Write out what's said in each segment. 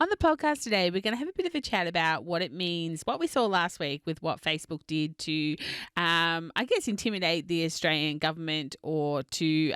On the podcast today, we're going to have a bit of a chat about what it means, what we saw last week with what Facebook did to, intimidate the Australian government or to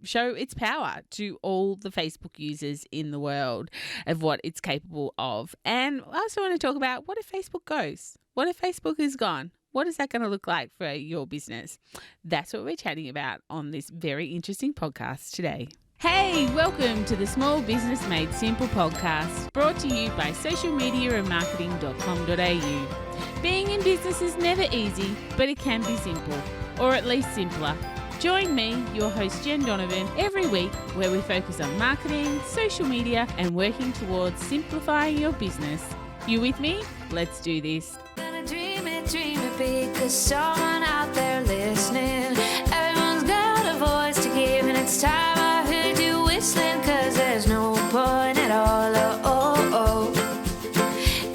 show its power to all the Facebook users in the world of what it's capable of. And I also want to talk about what if Facebook goes? What if Facebook is gone? What is that going to look like for your business? That's what we're chatting about on this very interesting podcast today. Hey, welcome to the Small Business Made Simple podcast, brought to you by socialmediaandmarketing.com.au. Being in business is never easy, but it can be simple, or at least simpler. Join me, your host Jen Donovan, every week where we focus on marketing, social media, and working towards simplifying your business. You with me? Let's do this. Gonna dream it big, 'cause someone out there listening. Everyone's got a voice to give, and it's time I heard you whistling, 'cause there's no point at all,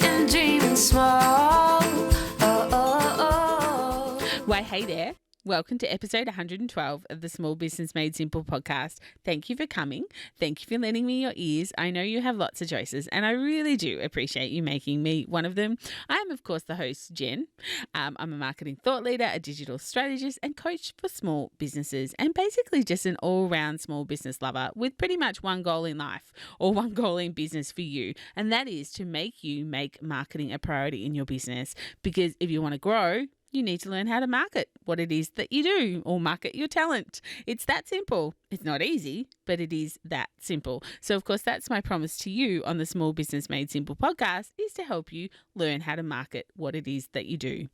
in dreaming small, Why, hey there. Welcome to episode 112 of the Small Business Made Simple podcast. Thank you for coming. Thank you for lending me your ears. I know you have lots of choices, and I really do appreciate you making me one of them. I am, of course, the host, Jen. I'm a marketing thought leader, a digital strategist, and coach for small businesses, and basically just an all-round small business lover with pretty much one goal in life or one goal in business for you, and that is to make you make marketing a priority in your business. Because if you want to grow, you need to learn how to market what it is that you do or market your talent. It's that simple. It's not easy, but it is that simple. So, of course, that's my promise to you on the Small Business Made Simple podcast, is to help you learn how to market what it is that you do.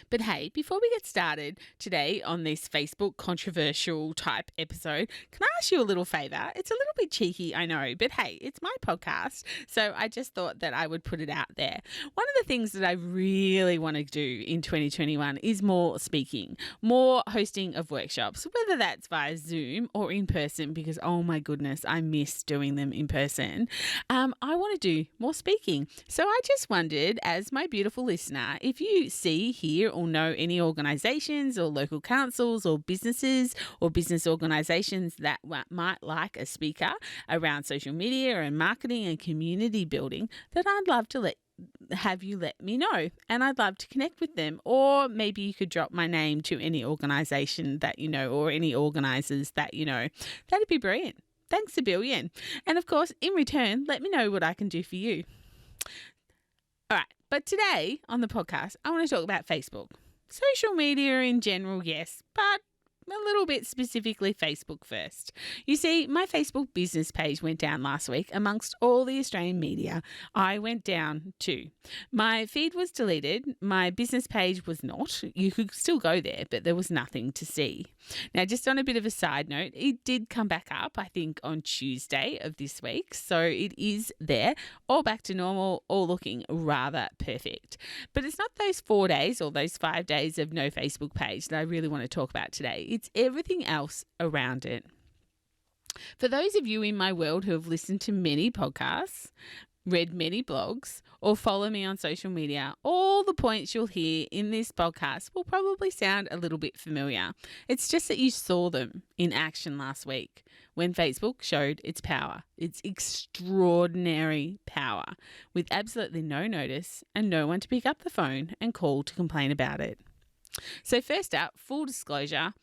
But hey, before we get started today on this Facebook controversial type episode, can I ask you a little favour? It's a little bit cheeky, I know, but hey, it's my podcast, so I just thought that I would put it out there. One of the things that I really want to do in 2021 is more speaking, more hosting of workshops, whether that's via Zoom or in person, because oh my goodness, I miss doing them in person. I want to do more speaking. So I just wondered, as my beautiful listener, if you see, hear or know any organisations or local councils or businesses or business organisations that might like a speaker around social media and marketing and community building, then I'd love to have you let me know, and I'd love to connect with them. Or maybe you could drop my name to any organisation that you know or any organisers that you know. That'd be brilliant. Thanks a billion. And of course, in return, let me know what I can do for you. All right. But today on the podcast, I want to talk about Facebook. Social media in general, yes, but a little bit specifically Facebook first. You see, my Facebook business page went down last week amongst all the Australian media. I went down too. My feed was deleted. My business page was not. You could still go there, but there was nothing to see. Now, just on a bit of a side note, it did come back up, I think, on Tuesday of this week. So it is there, all back to normal, all looking rather perfect. But it's not those 4 days or those 5 days of no Facebook page that I really want to talk about today. It's everything else around it. For those of you in my world who have listened to many podcasts, read many blogs, or follow me on social media, all the points you'll hear in this podcast will probably sound a little bit familiar. It's just that you saw them in action last week when Facebook showed its power, its extraordinary power, with absolutely no notice and no one to pick up the phone and call to complain about it. So first up, full disclosure,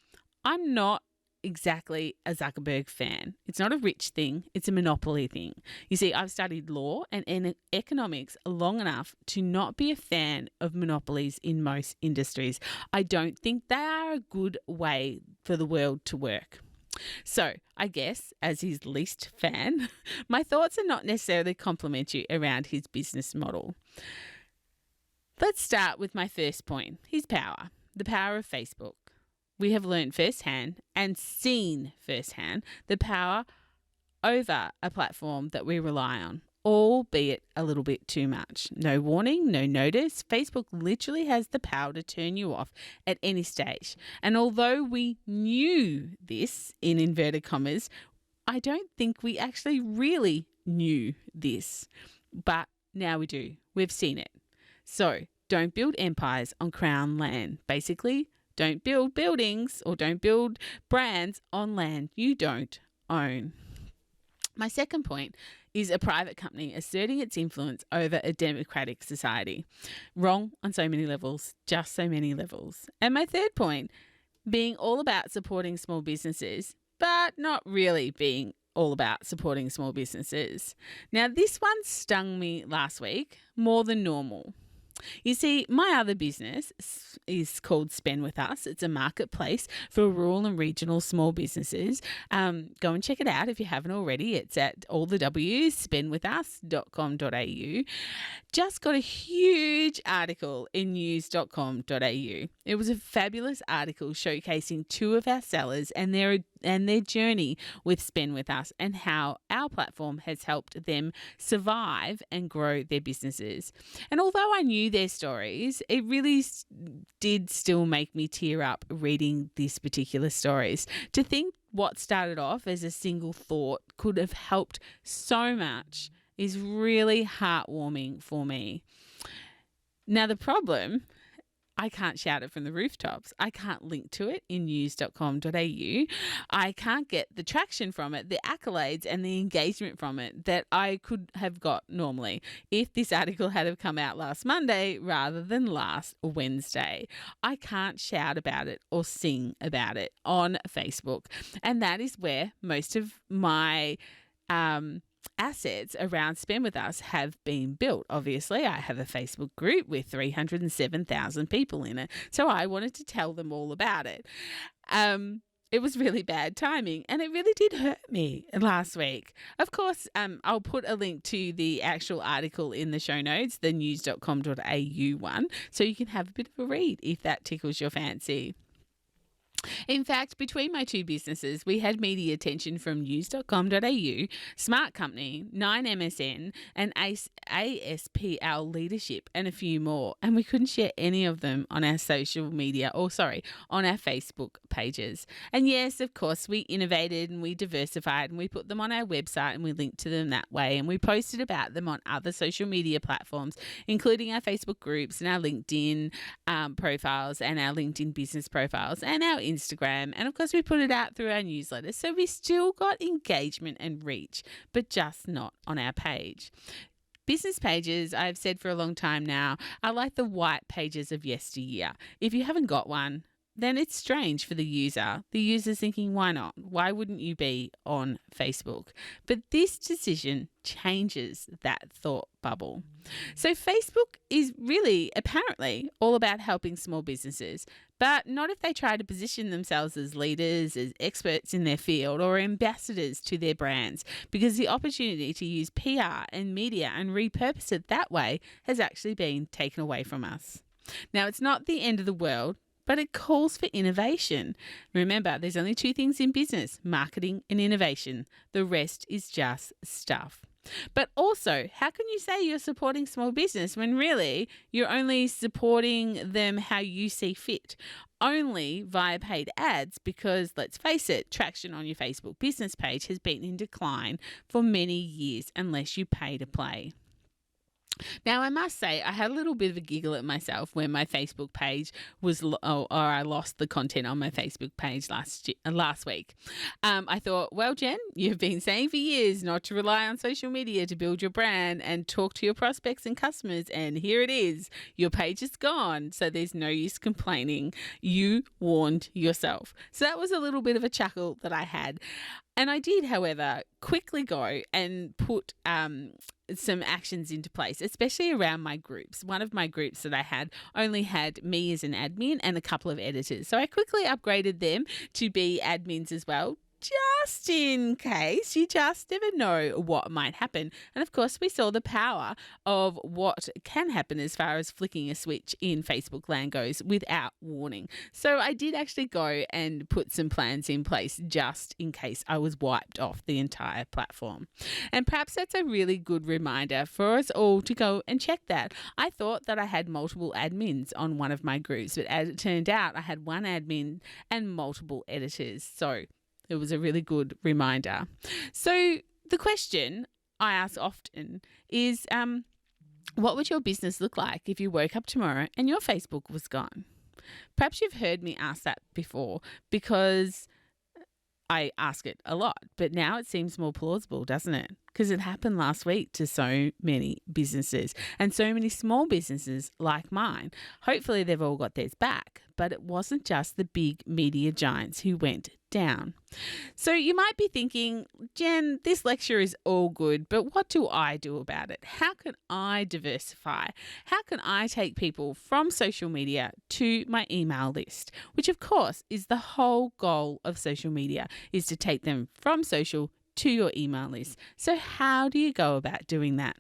I'm not exactly a Zuckerberg fan. It's not a rich thing, it's a monopoly thing. You see, I've studied law and economics long enough to not be a fan of monopolies in most industries. I don't think they are a good way for the world to work. So I guess, as his least fan, my thoughts are not necessarily complimentary around his business model. Let's start with my first point, his power, the power of Facebook. We have learned firsthand and seen firsthand the power over a platform that we rely on, albeit a little bit too much. No warning, no notice. Facebook literally has the power to turn you off at any stage. And although we knew this, in inverted commas, I don't think we actually really knew this. But now we do. We've seen it. So don't build empires on crown land. Basically, don't build buildings or don't build brands on land you don't own. My second point is a private company asserting its influence over a democratic society. Wrong on so many levels, just so many levels. And my third point, being all about supporting small businesses, but not really being all about supporting small businesses. Now, this one stung me last week more than normal. You see, my other business is called Spend With Us. It's a marketplace for rural and regional small businesses. Go and check it out if you haven't already. It's at all the W's, spendwithus.com.au. Just got a huge article in news.com.au. It was a fabulous article showcasing two of our sellers and their journey with Spend With Us and how our platform has helped them survive and grow their businesses. And although I knew their stories, it really did still make me tear up reading these particular stories. To think what started off as a single thought could have helped so much is really heartwarming for me. Now, the problem, I can't shout it from the rooftops. I can't link to it in news.com.au. I can't get the traction from it, the accolades and the engagement from it that I could have got normally if this article had have come out last Monday rather than last Wednesday. I can't shout about it or sing about it on Facebook. And that is where most of my assets around Spend With Us have been built. Obviously, I have a Facebook group with 307,000 people in it, so I wanted to tell them all about it. It was really bad timing and it really did hurt me last week. Of course, I'll put a link to the actual article in the show notes, the news.com.au one, so you can have a bit of a read if that tickles your fancy. In fact, between my two businesses, we had media attention from news.com.au, Smart Company, 9MSN, and ASPL Leadership, and a few more. And we couldn't share any of them on our on our Facebook pages. And yes, of course, we innovated and we diversified and we put them on our website and we linked to them that way. And we posted about them on other social media platforms, including our Facebook groups and our LinkedIn profiles and our LinkedIn business profiles and our Instagram, and of course we put it out through our newsletter, so we still got engagement and reach, but just not on our page. Business pages, I've said for a long time now, are like the white pages of yesteryear. If you haven't got one, then it's strange for the user. The user's thinking, why not? Why wouldn't you be on Facebook? But this decision changes that thought bubble. So Facebook is really, apparently, all about helping small businesses, but not if they try to position themselves as leaders, as experts in their field, or ambassadors to their brands, because the opportunity to use PR and media and repurpose it that way has actually been taken away from us. Now, it's not the end of the world, but it calls for innovation. Remember, there's only two things in business, marketing and innovation. The rest is just stuff. But also, how can you say you're supporting small business when really you're only supporting them how you see fit? Only via paid ads, because let's face it, traction on your Facebook business page has been in decline for many years unless you pay to play. Now, I must say, I had a little bit of a giggle at myself when my Facebook page was, or I lost the content on my Facebook page last week. I thought, well, Jen, you've been saying for years not to rely on social media to build your brand and talk to your prospects and customers, and here it is. Your page is gone, so there's no use complaining. You warned yourself. So that was a little bit of a chuckle that I had. And I did, however, quickly go and put some actions into place, especially around my groups. One of my groups that I had only had me as an admin and a couple of editors. So I quickly upgraded them to be admins as well, just in case. You just never know what might happen. And of course, we saw the power of what can happen as far as flicking a switch in Facebook land goes without warning. So I did actually go and put some plans in place just in case I was wiped off the entire platform. And perhaps that's a really good reminder for us all to go and check that. I thought that I had multiple admins on one of my groups, but as it turned out, I had one admin and multiple editors. So it was a really good reminder. So the question I ask often is, what would your business look like if you woke up tomorrow and your Facebook was gone? Perhaps you've heard me ask that before, because I ask it a lot, but now it seems more plausible, doesn't it? Because it happened last week to so many businesses and so many small businesses like mine. Hopefully they've all got theirs back, but it wasn't just the big media giants who went down. So you might be thinking, Jen, this lecture is all good, but what do I do about it? How can I diversify? How can I take people from social media to my email list? Which of course is the whole goal of social media, is to take them from social to your email list. So how do you go about doing that?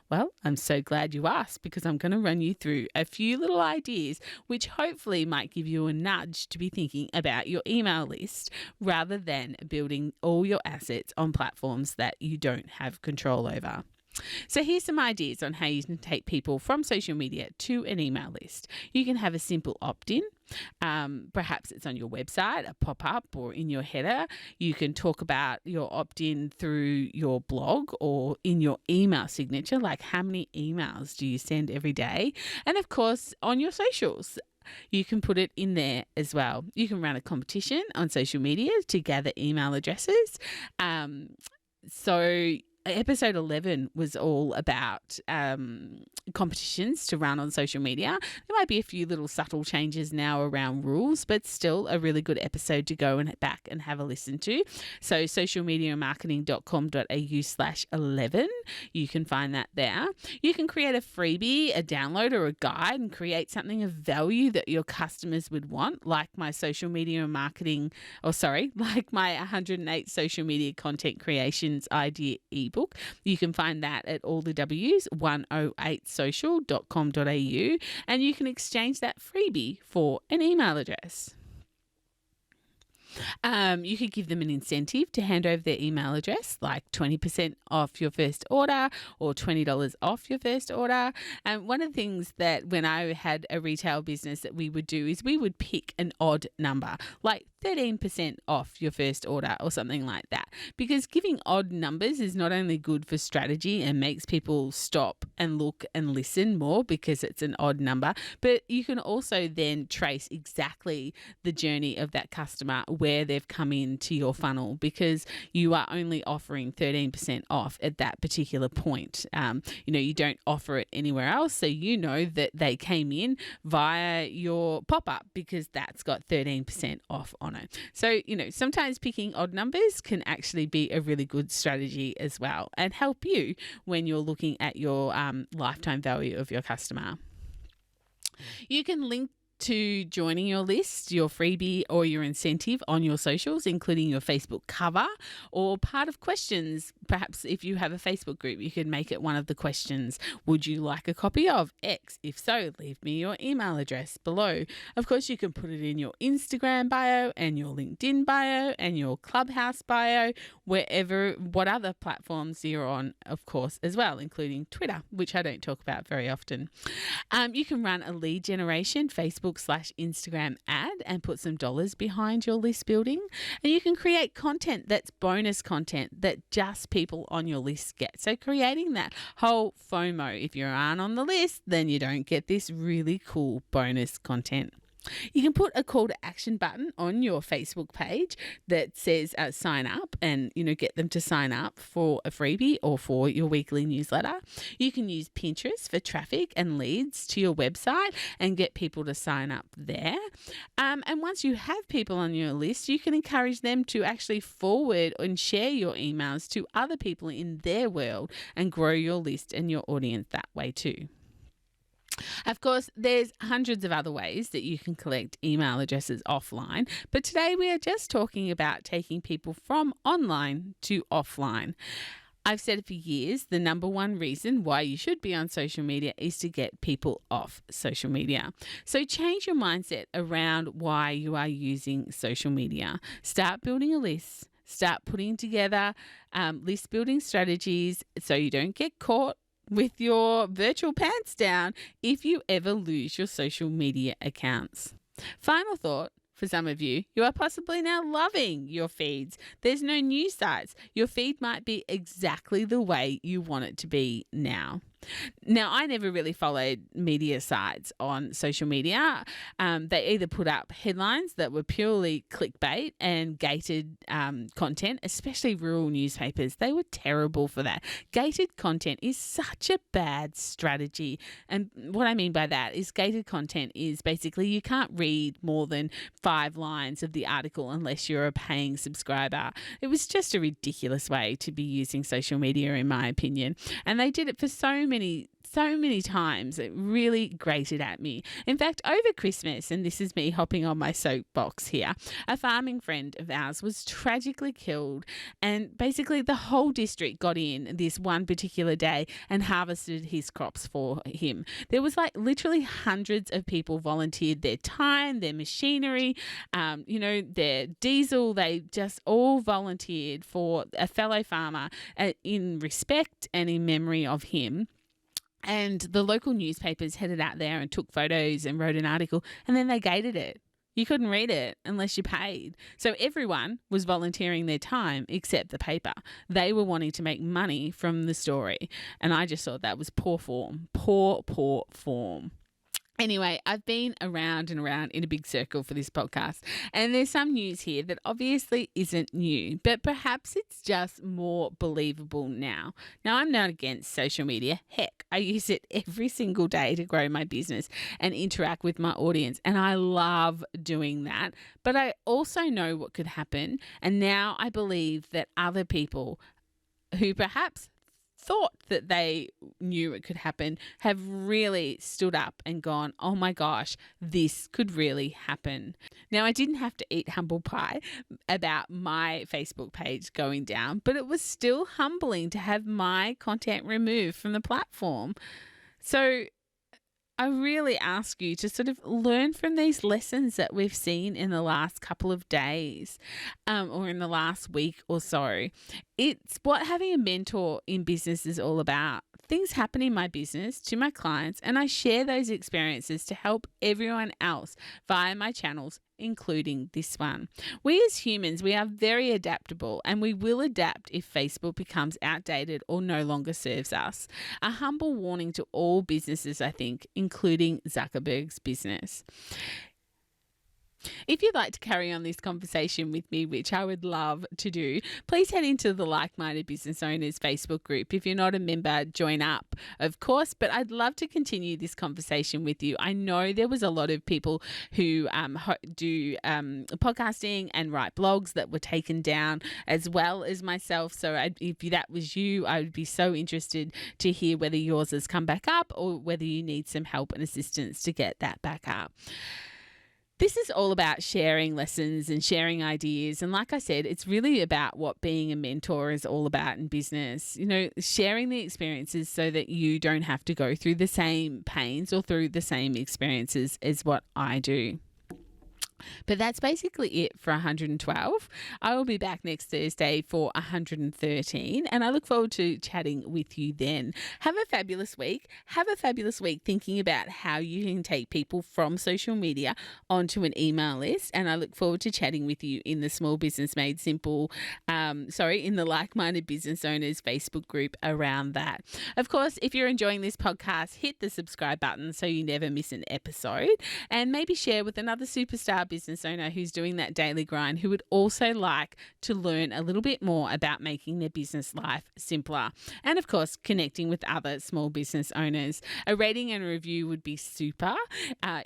Well, I'm so glad you asked, because I'm going to run you through a few little ideas which hopefully might give you a nudge to be thinking about your email list rather than building all your assets on platforms that you don't have control over. So here's some ideas on how you can take people from social media to an email list. You can have a simple opt-in. Perhaps it's on your website, a pop-up, or in your header. You can talk about your opt-in through your blog or in your email signature, like how many emails do you send every day? And of course, on your socials. You can put it in there as well. You can run a competition on social media to gather email addresses. So episode 11 was all about competitions to run on social media. There might be a few little subtle changes now around rules, but still a really good episode to go and back and have a listen to. So socialmediamarketing.com.au/11. You can find that there. You can create a freebie, a download, or a guide and create something of value that your customers would want, like my social media marketing, like my 108 social media content creations idea ebook. You can find that at all the W's, 108social.com.au, and you can exchange that freebie for an email address. You could give them an incentive to hand over their email address, like 20% off your first order or $20 off your first order. And one of the things that when I had a retail business that we would do is we would pick an odd number, like 13% off your first order or something like that, because giving odd numbers is not only good for strategy and makes people stop and look and listen more because it's an odd number, but you can also then trace exactly the journey of that customer, where they've come into your funnel, because you are only offering 13% off at that particular point. You don't offer it anywhere else, so you know that they came in via your pop-up because that's got 13% off on it. So, sometimes picking odd numbers can actually be a really good strategy as well and help you when you're looking at your lifetime value of your customer. You can link to joining your list, your freebie or your incentive on your socials, including your Facebook cover or part of questions. Perhaps if you have a Facebook group, you could make it one of the questions. Would you like a copy of X? If so, leave me your email address below. Of course, you can put it in your Instagram bio and your LinkedIn bio and your Clubhouse bio, what other platforms you're on, of course, as well, including Twitter, which I don't talk about very often. You can run a lead generation Facebook/Instagram ad and put some dollars behind your list building. And you can create content that's bonus content that just people on your list get. So creating that whole FOMO. If you aren't on the list, then you don't get this really cool bonus content. You can put a call to action button on your Facebook page that says sign up and, get them to sign up for a freebie or for your weekly newsletter. You can use Pinterest for traffic and leads to your website and get people to sign up there. And once you have people on your list, you can encourage them to actually forward and share your emails to other people in their world and grow your list and your audience that way too. Of course, there's hundreds of other ways that you can collect email addresses offline, but today we are just talking about taking people from online to offline. I've said it for years, the number one reason why you should be on social media is to get people off social media. So change your mindset around why you are using social media. Start building a list. Start putting together list building strategies so you don't get caught with your virtual pants down if you ever lose your social media accounts. Final thought for some of you are possibly now loving your feeds. There's no news sites. Your feed might be exactly the way you want it to be now. Now, I never really followed media sites on social media. They either put up headlines that were purely clickbait and gated content, especially rural newspapers. They were terrible for that. Gated content is such a bad strategy. And what I mean by that is gated content is basically you can't read more than 5 lines of the article unless you're a paying subscriber. It was just a ridiculous way to be using social media, in my opinion. And they did it for so many times. It really grated at me. In fact, over Christmas, and this is me hopping on my soapbox here, a farming friend of ours was tragically killed, and basically the whole district got in this one particular day and harvested his crops for him. There was like literally hundreds of people volunteered their time, their machinery, their diesel. They just all volunteered for a fellow farmer in respect and in memory of him. And the local newspapers headed out there and took photos and wrote an article, and then they gated it. You couldn't read it unless you paid. So everyone was volunteering their time except the paper. They were wanting to make money from the story. And I just thought that was poor form. Poor form. Anyway, I've been around and around in a big circle for this podcast, and there's some news here that obviously isn't new, but perhaps it's just more believable now. Now, I'm not against social media. Heck, I use it every single day to grow my business and interact with my audience, and I love doing that. But I also know what could happen, and now I believe that other people who perhaps thought that they knew it could happen have really stood up and gone, oh my gosh, this could really happen. Now, I didn't have to eat humble pie about my Facebook page going down, but it was still humbling to have my content removed from the platform. So I really ask you to sort of learn from these lessons that we've seen in the last couple of days or in the last week or so. It's what having a mentor in business is all about. Things happen in my business to my clients, and I share those experiences to help everyone else via my channels, including this one. We as humans, we are very adaptable, and we will adapt if Facebook becomes outdated or no longer serves us. A humble warning to all businesses, I think, including Zuckerberg's business. If you'd like to carry on this conversation with me, which I would love to do, please head into the Like-Minded Business Owners Facebook group. If you're not a member, join up, of course, but I'd love to continue this conversation with you. I know there was a lot of people who do podcasting and write blogs that were taken down as well as myself. So if that was you, I would be so interested to hear whether yours has come back up or whether you need some help and assistance to get that back up. This is all about sharing lessons and sharing ideas. And like I said, it's really about what being a mentor is all about in business. You know, sharing the experiences so that you don't have to go through the same pains or through the same experiences as what I do. But that's basically it for 112. I will be back next Thursday for 113, and I look forward to chatting with you then. Have a fabulous week. Have a fabulous week thinking about how you can take people from social media onto an email list, and I look forward to chatting with you in the Small Business Made Simple, in the Like-Minded Business Owners Facebook group around that. Of course, if you're enjoying this podcast, hit the subscribe button so you never miss an episode, and maybe share with another superstar business owner who's doing that daily grind, who would also like to learn a little bit more about making their business life simpler. And of course, connecting with other small business owners. A rating and a review would be super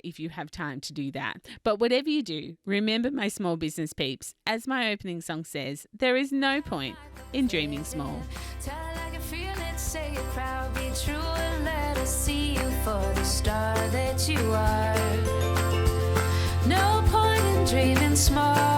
if you have time to do that. But whatever you do, remember, my small business peeps, as my opening song says, there is no point in dreaming small. Tell it like you feel it, say it proud, be true, and let us see you for the star that you are. No point in dreaming small.